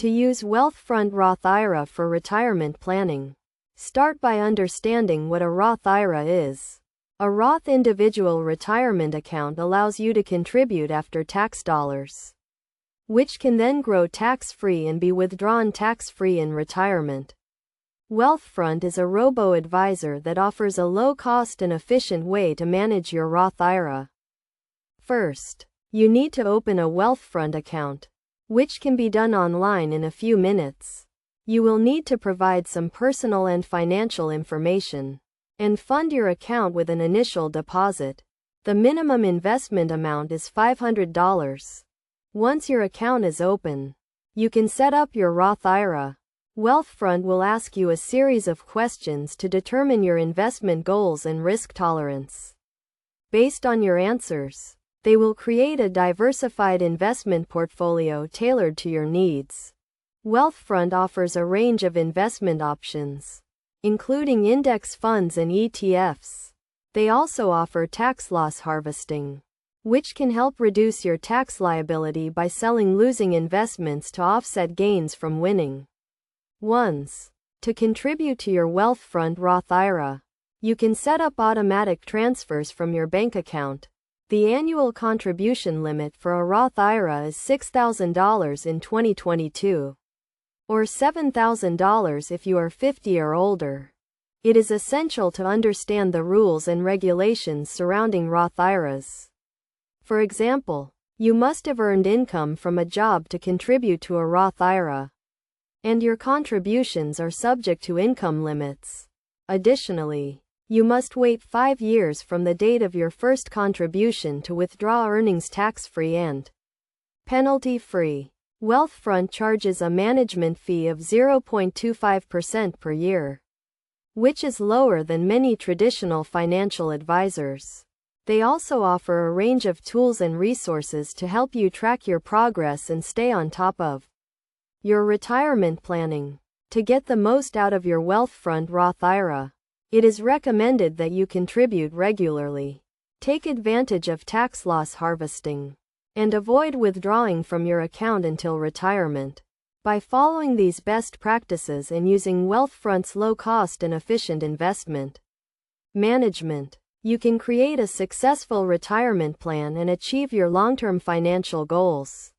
To use Wealthfront Roth IRA for retirement planning. Start by understanding what a Roth IRA is. A Roth individual retirement account allows you to contribute after tax dollars, which can then grow tax-free and be withdrawn tax-free in retirement. Wealthfront is a robo-advisor that offers a low-cost and efficient way to manage your Roth IRA. First, you need to open a Wealthfront account, which can be done online in a few minutes. You will need to provide some personal and financial information and fund your account with an initial deposit. The minimum investment amount is $500. Once your account is open, you can set up your Roth IRA. Wealthfront will ask you a series of questions to determine your investment goals and risk tolerance. Based on your answers, they will create a diversified investment portfolio tailored to your needs. Wealthfront offers a range of investment options, including index funds and ETFs. They also offer tax loss harvesting, which can help reduce your tax liability by selling losing investments to offset gains from winning ones. To contribute to your Wealthfront Roth IRA, you can set up automatic transfers from your bank account. The annual contribution limit for a Roth IRA is $6,000 in 2022. Or $7,000 if you are 50 or older. It is essential to understand the rules and regulations surrounding Roth IRAs. For example, you must have earned income from a job to contribute to a Roth IRA, and your contributions are subject to income limits. Additionally, you must wait 5 years from the date of your first contribution to withdraw earnings tax-free and penalty-free. Wealthfront charges a management fee of 0.25% per year, which is lower than many traditional financial advisors. They also offer a range of tools and resources to help you track your progress and stay on top of your retirement planning. To get the most out of your Wealthfront Roth IRA, it is recommended that you contribute regularly, take advantage of tax loss harvesting, and avoid withdrawing from your account until retirement. By following these best practices and using Wealthfront's low-cost and efficient investment management, you can create a successful retirement plan and achieve your long-term financial goals.